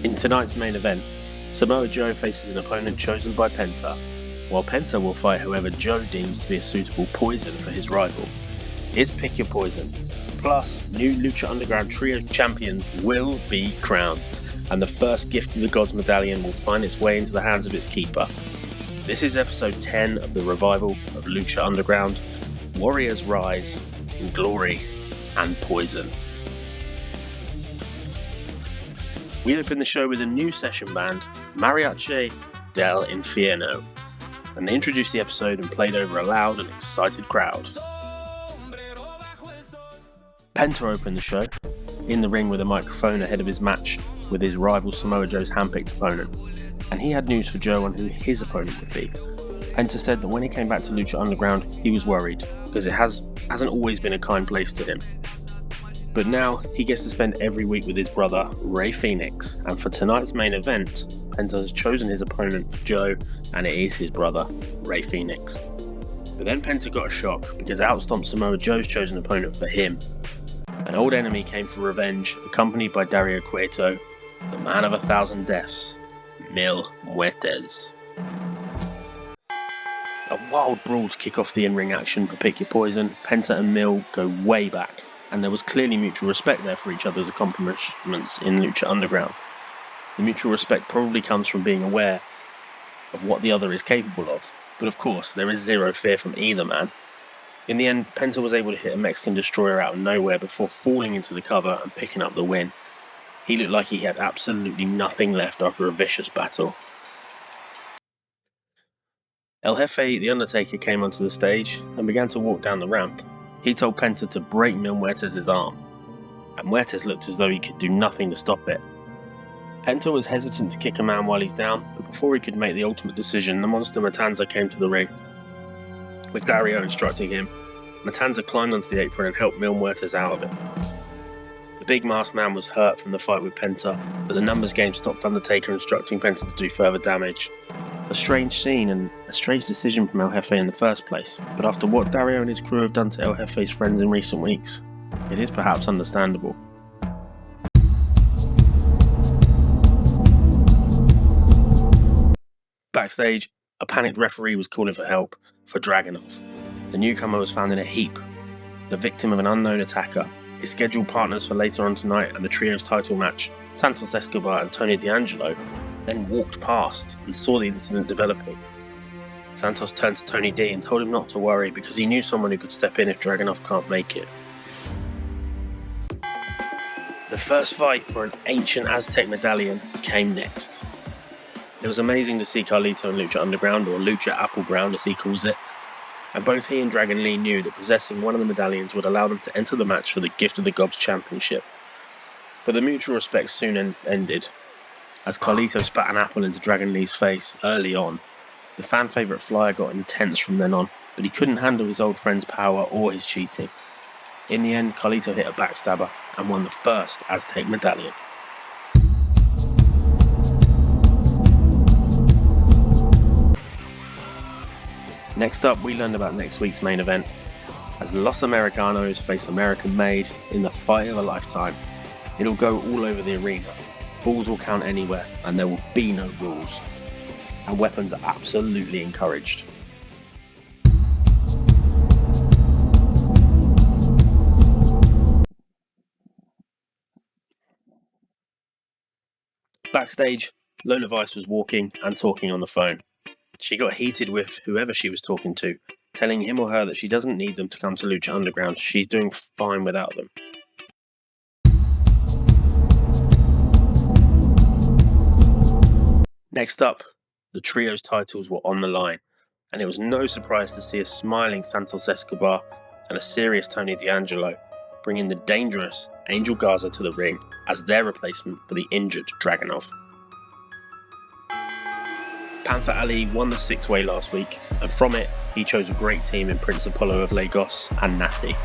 In tonight's main event, Samoa Joe faces an opponent chosen by Penta, while Penta will fight whoever Joe deems to be a suitable poison for his rival. It's Pick Your Poison. Plus, new Lucha Underground Trio champions will be crowned, and the first Gift of the Gods medallion will find its way into the hands of its keeper. This is episode 10 of the revival of Lucha Underground, Warriors Rise in Glory and Poison. We open the show with a new session band, Mariachi del Infierno, and they introduced the episode and played over a loud and excited crowd. Penta opened the show, in the ring with a microphone ahead of his match with his rival Samoa Joe's handpicked opponent, and he had news for Joe on who his opponent would be. Penta said that when he came back to Lucha Underground, he was worried, because it hasn't always been a kind place to him. But now, he gets to spend every week with his brother, Rey Fenix, and for tonight's main event, Penta has chosen his opponent for Joe, and it is his brother, Rey Fenix. But then Penta got a shock, because out stomped Samoa Joe's chosen opponent for him. An old enemy came for revenge, accompanied by Dario Cueto, the man of 1,000 deaths, Mil Muertes. A wild brawl to kick off the in-ring action for Pick Your Poison. Penta and Mil go way back, and there was clearly mutual respect there for each other's accomplishments in Lucha Underground. The mutual respect probably comes from being aware of what the other is capable of, but of course there is zero fear from either man. In the end, Penta was able to hit a Mexican destroyer out of nowhere before falling into the cover and picking up the win. He looked like he had absolutely nothing left after a vicious battle. El Jefe, the Undertaker, came onto the stage and began to walk down the ramp. He told Penta to break Mil Muertes' arm, and Muertes looked as though he could do nothing to stop it. Penta was hesitant to kick a man while he's down, but before he could make the ultimate decision, the monster Matanza came to the ring. With Dario instructing him, Matanza climbed onto the apron and helped Mil Muertes out of it. The big masked man was hurt from the fight with Penta, but the numbers game stopped Undertaker instructing Penta to do further damage. A strange scene and a strange decision from El Jefe in the first place, but after what Dario and his crew have done to El Jefe's friends in recent weeks, it is perhaps understandable. Backstage, a panicked referee was calling for help for Dragunov. The newcomer was found in a heap, the victim of an unknown attacker. His scheduled partners for later on tonight at the Trio's title match, Santos Escobar and Tony D'Angelo, then walked past and saw the incident developing. Santos turned to Tony D and told him not to worry because he knew someone who could step in if Dragunov can't make it. The first fight for an ancient Aztec medallion came next. It was amazing to see Carlito in Lucha Underground, or Lucha Appleground as he calls it, and both he and Dragon Lee knew that possessing one of the medallions would allow them to enter the match for the Gift of the Gods Championship. But the mutual respect soon ended, as Carlito spat an apple into Dragon Lee's face early on. The fan favourite flyer got intense from then on, but he couldn't handle his old friend's power or his cheating. In the end, Carlito hit a backstabber and won the first Aztec medallion. Next up, we learned about next week's main event, as Los Americanos face American Made in the fight of a lifetime. It'll go all over the arena. Balls will count anywhere, and there will be no rules. And weapons are absolutely encouraged. Backstage, Lola Vice was walking and talking on the phone. She got heated with whoever she was talking to, telling him or her that she doesn't need them to come to Lucha Underground. She's doing fine without them. Next up, the Trio's titles were on the line, and it was no surprise to see a smiling Santos Escobar and a serious Tony D'Angelo bringing the dangerous Angel Garza to the ring as their replacement for the injured Dragunov. Panther Ali won the six-way last week, and from it, he chose a great team in Prince Apollo of Lagos and Natty.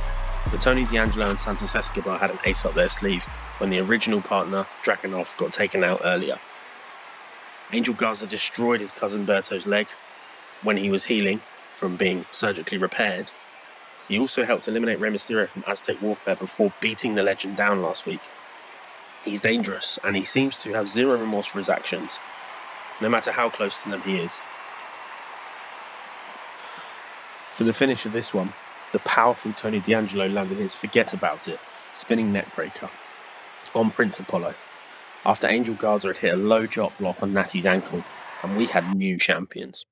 But Tony D'Angelo and Santos Escobar had an ace up their sleeve when the original partner, Dragunov, got taken out earlier. Angel Garza destroyed his cousin Berto's leg when he was healing from being surgically repaired. He also helped eliminate Rey Mysterio from Aztec Warfare before beating the legend down last week. He's dangerous, and he seems to have zero remorse for his actions, no matter how close to them he is. For the finish of this one, the powerful Tony D'Angelo landed his forget about it, spinning neckbreaker on Prince Apollo, after Angel Garza had hit a low chop block on Natty's ankle, and we had new champions.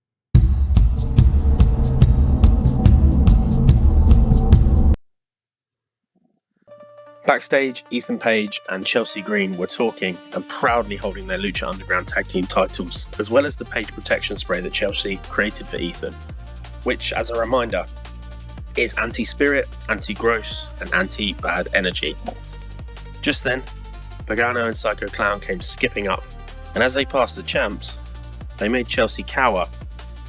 Backstage, Ethan Page and Chelsea Green were talking and proudly holding their Lucha Underground tag team titles, as well as the Page protection spray that Chelsea created for Ethan, which, as a reminder, is anti-spirit, anti-gross, and anti-bad energy. Just then, Pagano and Psycho Clown came skipping up, and as they passed the champs, they made Chelsea cower,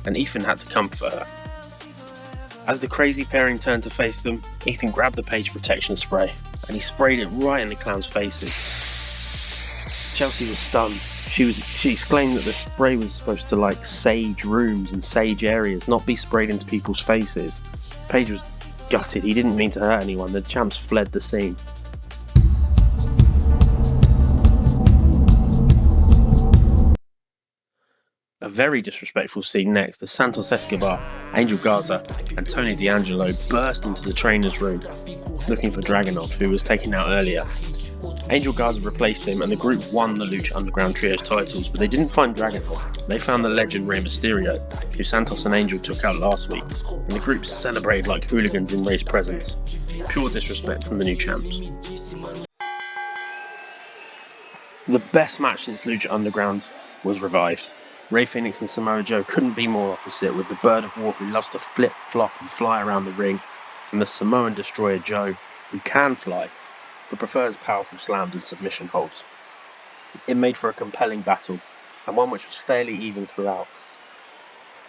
and Ethan had to comfort her. As the crazy pairing turned to face them, Ethan grabbed the Page protection spray, and he sprayed it right in the clowns' faces. Chelsea was stunned. She exclaimed that the spray was supposed to sage rooms and sage areas, not be sprayed into people's faces. Page was gutted. He didn't mean to hurt anyone. The champs fled the scene. A very disrespectful scene next as Santos Escobar, Angel Garza and Tony D'Angelo burst into the trainer's room looking for Dragunov, who was taken out earlier. Angel Garza replaced him and the group won the Lucha Underground Trios titles, but they didn't find Dragunov. They found the legend Rey Mysterio, who Santos and Angel took out last week, and the group celebrated like hooligans in Rey's presence. Pure disrespect from the new champs. The best match since Lucha Underground was revived. Rey Fénix and Samoa Joe couldn't be more opposite, with the Bird of War who loves to flip, flop and fly around the ring, and the Samoan Destroyer Joe, who can fly, but prefers powerful slams and submission holds. It made for a compelling battle, and one which was fairly even throughout.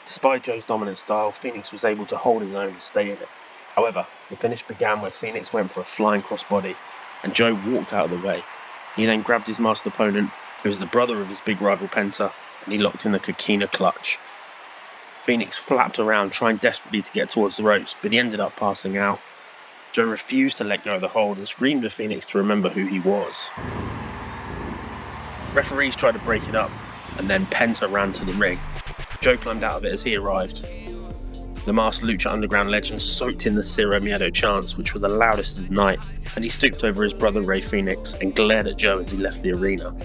Despite Joe's dominant style, Fénix was able to hold his own and stay in it. However, the finish began where Fénix went for a flying crossbody, and Joe walked out of the way. He then grabbed his masked opponent, who was the brother of his big rival Penta, and he locked in the Coquina clutch. Fénix flapped around, trying desperately to get towards the ropes, but he ended up passing out. Joe refused to let go of the hold and screamed at Fénix to remember who he was. Referees tried to break it up, and then Penta ran to the ring. Joe climbed out of it as he arrived. The masked Lucha Underground legend soaked in the Ciro Miedo chants, which were the loudest of the night, and he stooped over his brother Rey Fénix and glared at Joe as he left the arena.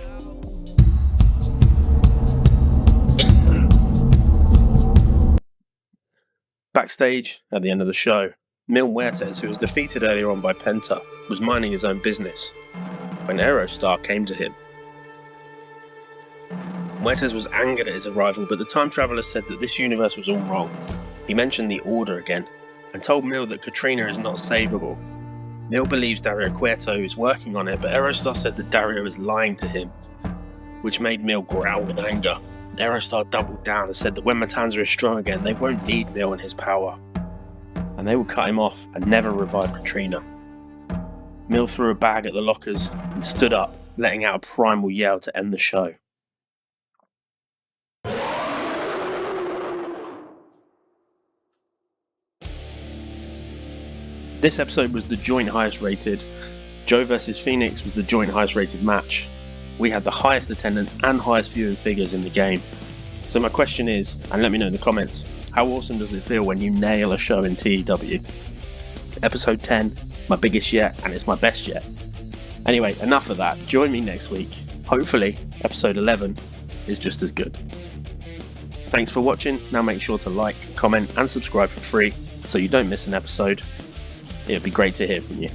Backstage, at the end of the show, Mil Muertes, who was defeated earlier on by Penta, was minding his own business when Aerostar came to him. Muertes was angered at his arrival, but the time traveller said that this universe was all wrong. He mentioned the Order again, and told Mil that Katrina is not savable. Mil believes Dario Cueto is working on it, but Aerostar said that Dario is lying to him, which made Mil growl with anger. Aerostar doubled down and said that when Matanza is strong again, they won't need Mil and his power, and they will cut him off and never revive Katrina. Mil threw a bag at the lockers and stood up, letting out a primal yell to end the show. This episode was the joint highest rated. Joe vs Fénix was the joint highest rated match. We had the highest attendance and highest viewing figures in the game. So my question is, and let me know in the comments, how awesome does it feel when you nail a show in TEW? Episode 10, my biggest yet, and it's my best yet. Anyway, enough of that. Join me next week. Hopefully, episode 11 is just as good. Thanks for watching. Now make sure to like, comment, and subscribe for free so you don't miss an episode. It would be great to hear from you.